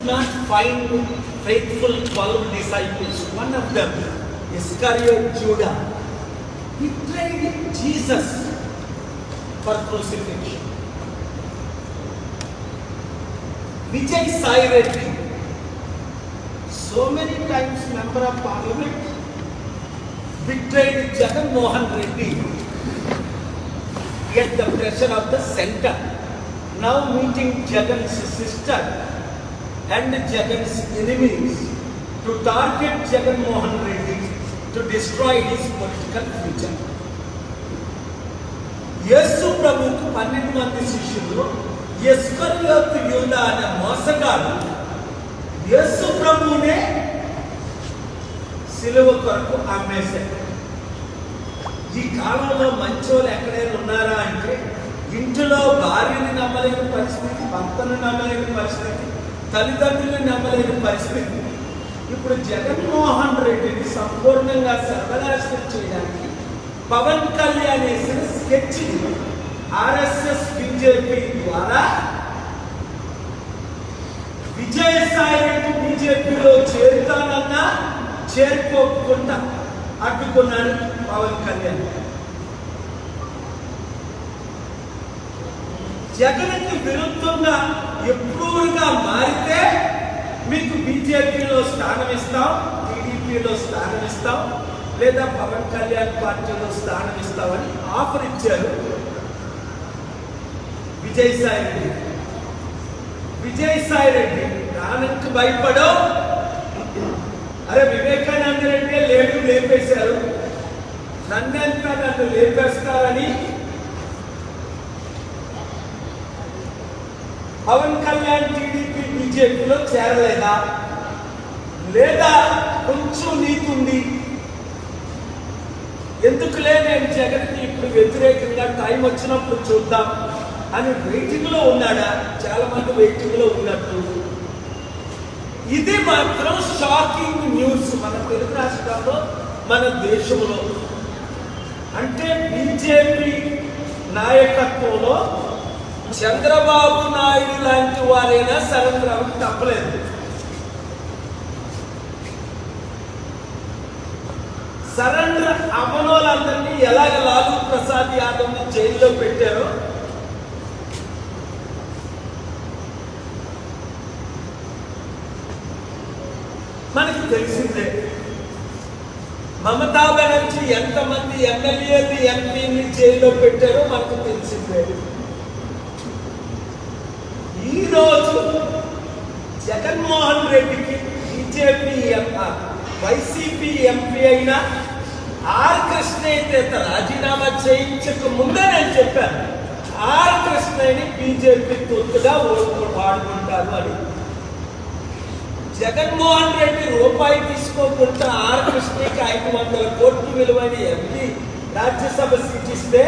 not find faithful 12 disciples. One of them, Iscariot Judah, betrayed Jesus for crucifixion. Vijay Sai Reddy, so many times member of parliament, betrayed Jagan Mohan Reddy at the pressure of the center. Now meeting Jagan's sister and Jagan's enemies to target Jagan Mohan Reddy to destroy his political future. యేసు ప్రభువుకు 12 మంది శిష్యులు ఇస్కరియోతు యూదా అనే మోసగాడు యేసు ప్రభువునే సిలువ కొరకు అమ్మేశాడు. ఈ కాలంలో మంచోళ్ళు ఎక్కడైనా ఉన్నారా అంటే ఇంటిలో భార్యని నమ్మలేని పరిస్థితి, భర్తను నమ్మలేని పరిస్థితి, తల్లిదండ్రులను నమ్మలేని పరిస్థితి. ఇప్పుడు జగన్మోహన్ రెడ్డిని సంపూర్ణంగా సర్వనాశనం చేయడానికి పవన్ కళ్యాణ్ వేసిన స్కెచ్ ఆర్ఎస్ఎస్ బీజేపీ ద్వారా విజయసాయి రెడ్డి బీజేపీలో చేరుతానన్నా చేరుకోకుండా అడ్డుకున్నాడు పవన్ కళ్యాణ్. జగన్కి విరుద్ధంగా ఎప్పుడుగా మారితే మీకు బీజేపీలో స్థానం ఇస్తాం, టీడీపీలో స్థానం ఇస్తాం, లేదా పవన్ కళ్యాణ్ పార్టీలో స్థానం ఇస్తామని ఆఫర్ ఇచ్చారు విజయసాయి రెడ్డి. విజయసాయి రెడ్డి దానికి భయపడో, అరే వివేకానంద రెడ్డి లేడు లేపేశారు, నన్నెంత నన్ను లేపేస్తారని పవన్ కళ్యాణ్ టీడీపీ బీజేపీలో చేరలేదా, లేదా కొంచెం నీతుంది ఎందుకులే నేను జగన్కి ఇప్పుడు వ్యతిరేకంగా టైం వచ్చినప్పుడు చూద్దాం అని వెయిటింగ్ లో ఉన్నాడా? చాలా మంది వెయిటింగ్ లో ఉన్నట్టు. ఇది మాత్రం షాకింగ్ న్యూస్ మన తెలుగు రాష్ట్రాల్లో, మన దేశంలో. అంటే బీజేపీ నాయకత్వంలో చంద్రబాబు నాయుడు లాంటి వారైనా సరెండర్ అవ్వక తప్పలేదు. సరెండర్ అవ్వనోళ్ళందరినీ ఎలాగ లాలూ ప్రసాద్ యాదవ్ని జైల్లో పెట్టారో మనకి తెలిసిందే. మమతా బెనర్జీ ఎంతమంది ఎమ్మెల్యేలు ఎంపీని జైల్లో పెట్టారో మనకు తెలిసిందే. ఈరోజు జగన్మోహన్ రెడ్డికి బీజేపీ వైసీపీ ఎంపీ అయిన ఆర్ కృష్ణయ్య రాజీనామా చేయించక ముందే నేను చెప్పాను, ఆర్ కృష్ణయ్యని బీజేపీ తొత్తుగా వాడుకుంటారు అని. జగన్మోహన్ రెడ్డి రూపాయి తీసుకోకుండా ఆర్ కృష్ణకి 500 కోట్లు విలువైన ఎంపీ రాజ్యసభ సీట్ ఇస్తే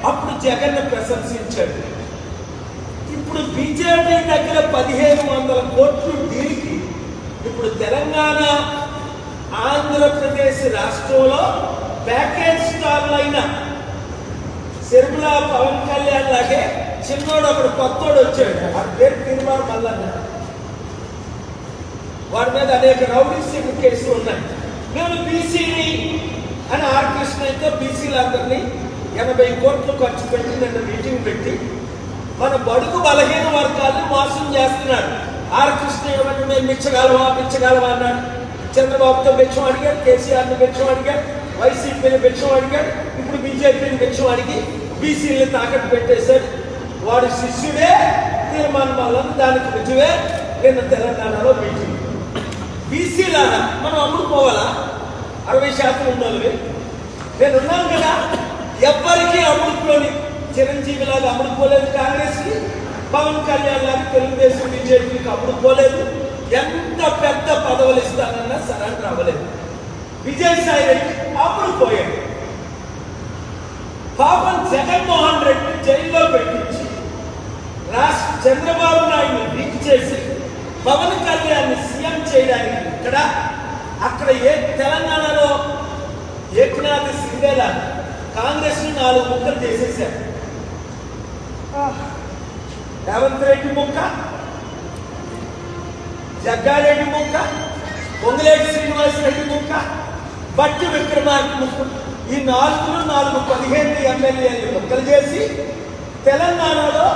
అప్పుడు జగన్ ప్రశంసించాడు. ఇప్పుడు బీజేపీ దగ్గర 1500 కోట్లు డీల్కి ఇప్పుడు తెలంగాణ ఆంధ్రప్రదేశ్ రాష్ట్రంలో ప్యాకేజ్ స్టార్లు అయిన శర్మిల పవన్ కళ్యాణ్ లాగే చిన్నోడు ఒకడు కొత్తోడు వచ్చాడు, ఆ పేరు తిరుమల మల్లన్న. వాడి మీద అనేక రౌడీ కేసులు ఉన్నాయి. మేము బీసీని అని ఆర్ కృష్ణయ్యతో బీసీలందరినీ 80 కోట్లు ఖర్చు పెట్టి నిన్న మీటింగ్ పెట్టి మన బడుగు బలహీన వర్గాలను మోసం చేస్తున్నాడు. ఆర్ కృష్ణయ్య అంటే మేము మిచ్చగలవా అన్నాడు. చంద్రబాబుతో భిక్షం అడిగాడు, కేసీఆర్ని భిక్షం అడిగాడు, వైసీపీని భిక్షం అడిగాడు, ఇప్పుడు బీజేపీని భిక్షం అడిగి బీసీని తాకట్టు పెట్టేశాడు. వాడి శిష్యుడే తీర్మానం వల్ల దానికి రుజువే నిన్న తెలంగాణలో మీటింగ్. బీసీలారా మనం అమ్ముడుపోవాలా? 60% ఉన్నోళ్ళవి నేను ఉన్నాను కదా, ఎవ్వరికీ అమ్ముడుపోని చిరంజీవి లాగా అమ్ముడుపోలేదు కాంగ్రెస్కి, పవన్ కళ్యాణ్ లాగా తెలుగుదేశం బీజేపీకి అమ్ముడుపోలేదు. ఎంత పెద్ద పదవులు ఇస్తానన్నా సరెండర్ అవ్వలేదు. విజయసాయి రెడ్డి అప్పుడు పోయాడు. పాపం జగన్మోహన్ రెడ్డి జైల్లో పెట్టించి చంద్రబాబు నాయుడు లీక్ చేసి పవన్ కళ్యాణ్ సీఎం చేయడానికి అక్కడ తెలంగాణలో ఏకనాథ్ సింగేలా కాంగ్రెస్ 4 ముక్కలు చేసేసారు. రేవంత్ రెడ్డి ముక్క, జగ్గారెడ్డి ముక్క, పొంగులేటి శ్రీనివాసరెడ్డి ముక్క, బట్టి విక్రమార్క ముక్క, ఈ 15 ఎమ్మెల్యేలు ముక్కలు చేసి తెలంగాణలో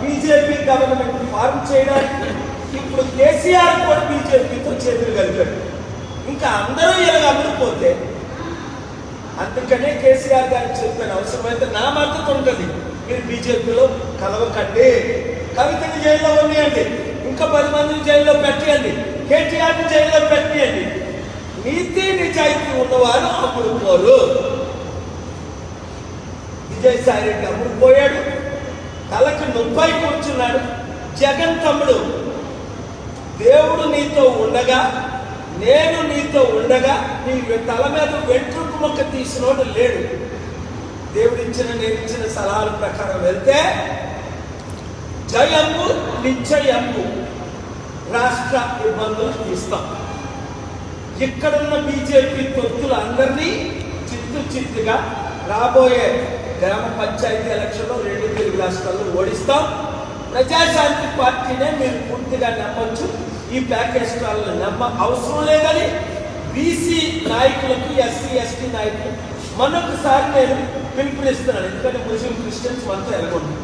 బీజేపీ గవర్నమెంట్ ఫార్మ్ చేయడానికి ఇప్పుడు కేసీఆర్ కూడా బీజేపీతో చేతులు కలిపాడు. ఇంకా అందరూ ఇలా అమ్ముడిపోతే అందుకనే కేసీఆర్ గారికి చెప్పాను, అవసరమైతే నా మద్దతు ఉంటుంది, మీరు బీజేపీలో కలవకండి, కవితని జైల్లో ఉన్నాయండి, ఇంకా 10 మందిని జైల్లో పెట్టండి, కేటీఆర్ని జైల్లో పెట్టండి. నీతి నిజాయితీ ఉన్నవారు అమ్ముడుపోరు. విజయసాయి రెడ్డి అమ్ముడుపోయాడు, తలకు 90 కూర్చున్నాడు. జగన్ తమ్ముడు, దేవుడు నీతో ఉండగా, నేను నీతో ఉండగా నీ తల మీద వెంట్రుకు మొక్క తీసినోడు లేడు. దేవుడిచ్చిన నేనిచ్చిన సలహాల ప్రకారం వెళ్తే జయము నిశ్చయము రాష్ట్ర ఇబ్బందులు తీస్తాం. ఇక్కడున్న బీజేపీ తొత్తులు అందరినీ చిత్తుగా రాబోయే గ్రామ పంచాయతీ ఎలక్షన్లో 2 తెలుగు రాష్ట్రాల్లో ఓడిస్తాం. ప్రజాశాంతి పార్టీనే మీరు పూర్తిగా నమ్మొచ్చు. ఈ ప్యాకేజ్ స్టాల్ని నమ్మ అవసరం లేదని బీసీ నాయకులకు, ఎస్సీ ఎస్టీ నాయకులు మరొకసారి నేను పిలుపునిస్తున్నాను. ఎందుకంటే ముస్లిం క్రిస్టియన్స్ మనతో ఎలాగొంటారు.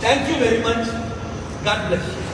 Thank you very much. God bless you.